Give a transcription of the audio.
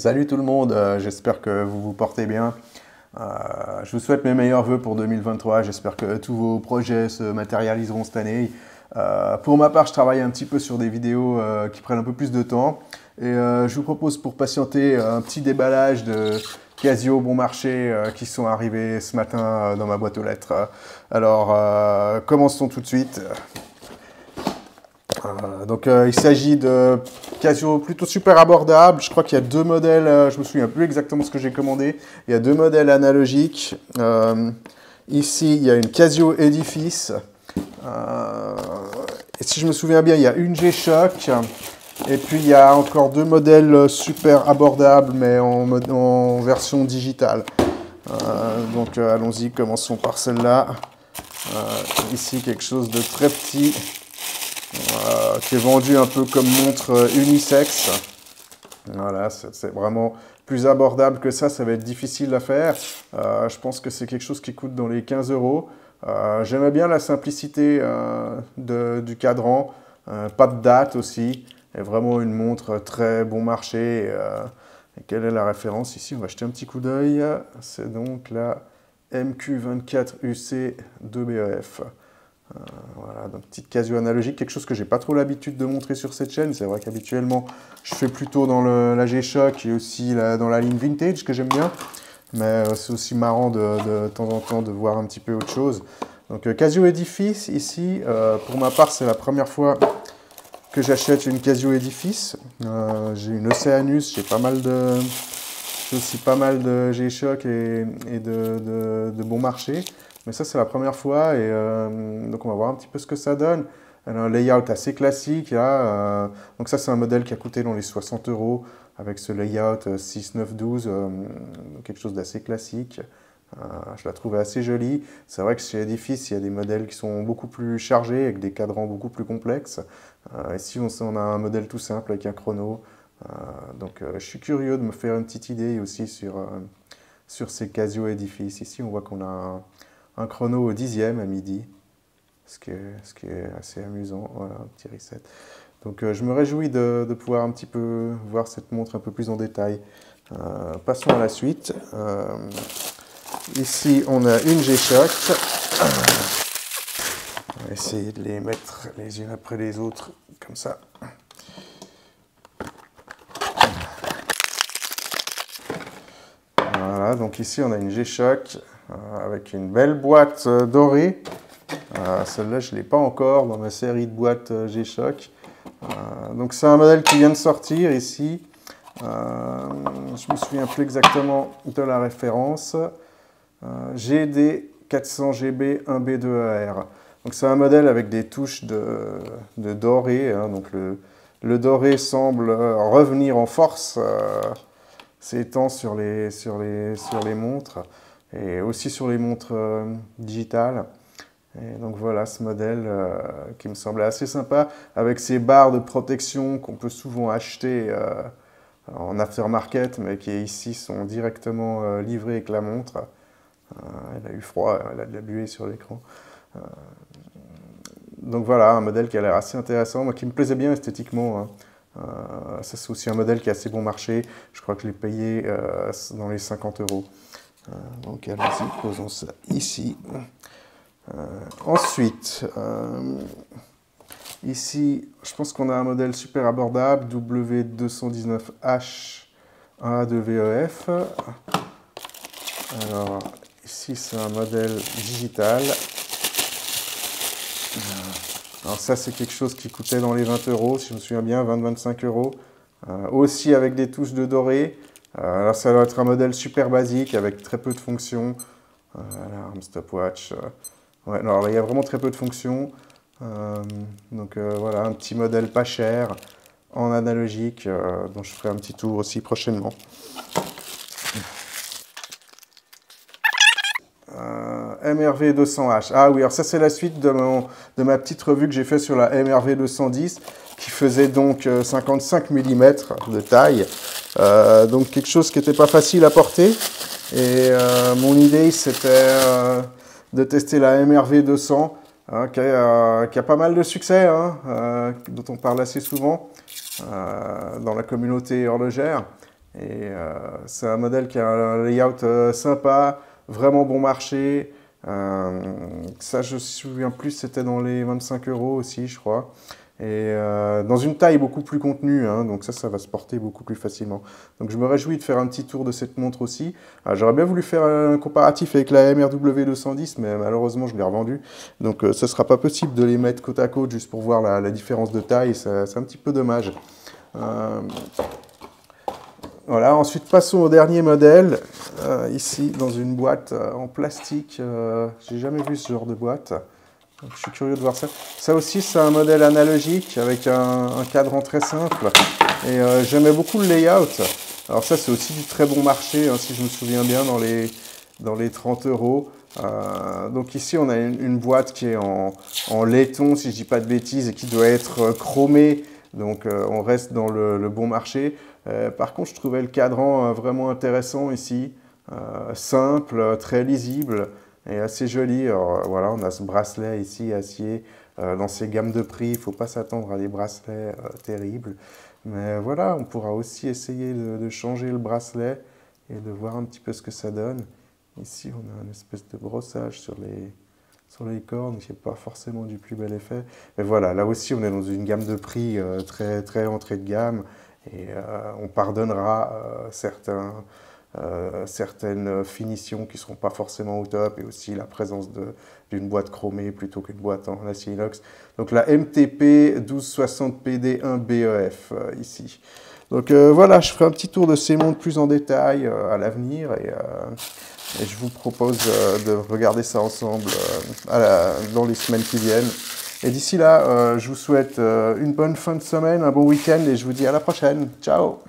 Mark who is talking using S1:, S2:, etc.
S1: Salut tout le monde, j'espère que vous vous portez bien. Je vous souhaite mes meilleurs vœux pour 2023, j'espère que tous vos projets se matérialiseront cette année. Pour ma part, je travaille un petit peu sur des vidéos qui prennent un peu plus de temps. Et je vous propose pour patienter un petit déballage de Casio bon marché qui sont arrivés ce matin dans ma boîte aux lettres. Alors, commençons tout de suite. Il s'agit de Casio plutôt super abordable. Je crois qu'il y a deux modèles, je me souviens plus exactement ce que j'ai commandé. Il y a deux modèles analogiques. Ici, il y a une Casio Edifice. Et si je me souviens bien, il y a une G-Shock. Et puis, il y a encore deux modèles super abordables, mais en version digitale. Allons-y, commençons par celle-là. Ici, quelque chose de très petit. Qui est vendu un peu comme montre unisexe. Voilà, c'est vraiment plus abordable que ça va être difficile à faire. Je pense que c'est quelque chose qui coûte dans les 15 €. J'aimais bien la simplicité du cadran, pas de date aussi, et vraiment une montre très bon marché. Et quelle est la référence ici? On va jeter un petit coup d'œil. C'est donc la MQ24UC 2BEF. Voilà, donc petite Casio analogique, quelque chose que j'ai pas trop l'habitude de montrer sur cette chaîne. C'est vrai qu'habituellement, je fais plutôt dans la G-Shock et aussi dans la ligne vintage que j'aime bien. Mais c'est aussi marrant de temps en temps de voir un petit peu autre chose. Donc Casio Edifice, ici, pour ma part, c'est la première fois que j'achète une Casio Edifice. J'ai une Oceanus, j'ai aussi pas mal de G-Shock et de bon marché. Mais ça, c'est la première fois et donc on va voir un petit peu ce que ça donne. Elle a un layout assez classique. Là, donc ça, c'est un modèle qui a coûté dans les 60 € avec ce layout 6, 9, 12, quelque chose d'assez classique. Je la trouve assez jolie. C'est vrai que chez Edifice, il y a des modèles qui sont beaucoup plus chargés, avec des cadrans beaucoup plus complexes. Ici, on a un modèle tout simple avec un chrono. Je suis curieux de me faire une petite idée aussi sur ces Casio Edifice. Ici, on voit qu'on a un chrono au 10e à midi, ce qui est assez amusant. Voilà, un petit reset. Donc je me réjouis de pouvoir un petit peu voir cette montre un peu plus en détail. Passons à la suite. Ici, on a une G-Shock. On va essayer de les mettre les unes après les autres, comme ça. Voilà, donc ici, on a une G-Shock avec une belle boîte dorée. Celle-là, je ne l'ai pas encore dans ma série de boîtes G-Shock. Donc c'est un modèle qui vient de sortir ici. Je ne me souviens plus exactement de la référence. GD 400GB 1B2AR. Donc c'est un modèle avec des touches de doré. Donc le doré semble revenir en force ces temps sur les montres et aussi sur les montres digitales. Et donc voilà ce modèle qui me semblait assez sympa avec ces barres de protection qu'on peut souvent acheter en aftermarket mais qui ici sont directement livrées avec la montre. Elle a eu froid, elle a de la buée sur l'écran. Donc voilà, un modèle qui a l'air assez intéressant, moi qui me plaisait bien esthétiquement. Ça c'est aussi un modèle qui a assez bon marché. Je crois que je l'ai payé dans les 50 €. Donc allons-y, posons ça ici. Ensuite, ici, je pense qu'on a un modèle super abordable, W219H 1A2VEF. Alors, ici, c'est un modèle digital. Alors ça, c'est quelque chose qui coûtait dans les 20 €, si je me souviens bien, 20-25 €. Aussi avec des touches de doré. Alors ça doit être un modèle super basique, avec très peu de fonctions. Alarme, stopwatch. Ouais, alors là, il y a vraiment très peu de fonctions. Voilà, un petit modèle pas cher, en analogique, dont je ferai un petit tour aussi prochainement. MRV 200H. Ah oui, alors ça c'est la suite de ma petite revue que j'ai fait sur la MRV 210 qui faisait donc 55 mm de taille. Donc quelque chose qui n'était pas facile à porter. Et mon idée c'était de tester la MRV 200 qui a pas mal de succès, dont on parle assez souvent dans la communauté horlogère. Et c'est un modèle qui a un layout sympa, vraiment bon marché. Ça, je me souviens plus, c'était dans les 25 € aussi, je crois. Et dans une taille beaucoup plus contenue, hein, donc ça va se porter beaucoup plus facilement. Donc je me réjouis de faire un petit tour de cette montre aussi. J'aurais bien voulu faire un comparatif avec la MRW 210, mais malheureusement je l'ai revendue. Donc ce ne sera pas possible de les mettre côte à côte juste pour voir la différence de taille, c'est un petit peu dommage. Voilà, ensuite passons au dernier modèle, ici dans une boîte en plastique. J'ai jamais vu ce genre de boîte. Donc, je suis curieux de voir ça. Ça aussi, c'est un modèle analogique avec un cadran très simple. Et j'aimais beaucoup le layout. Alors ça, c'est aussi du très bon marché, hein, si je me souviens bien, dans les 30 €. Donc ici, on a une boîte qui est en laiton, si je ne dis pas de bêtises, et qui doit être chromée. Donc on reste dans le bon marché. Par contre, je trouvais le cadran vraiment intéressant ici. Simple, très lisible. Et assez joli. Alors, voilà, on a ce bracelet ici, acier. Dans ces gammes de prix, il ne faut pas s'attendre à des bracelets terribles. Mais voilà, on pourra aussi essayer de changer le bracelet et de voir un petit peu ce que ça donne. Ici, on a une espèce de brossage sur les cornes, qui n'est pas forcément du plus bel effet. Mais voilà, là aussi, on est dans une gamme de prix très, très entrée de gamme. Et on pardonnera certaines finitions qui ne seront pas forcément au top, et aussi la présence d'une boîte chromée plutôt qu'une boîte en acier inox. Donc la MTP 1260PD1BEF ici. Donc voilà, je ferai un petit tour de ces montres plus en détail à l'avenir, et je vous propose de regarder ça ensemble dans les semaines qui viennent. Et d'ici là, je vous souhaite une bonne fin de semaine, un bon week-end, et je vous dis à la prochaine. Ciao!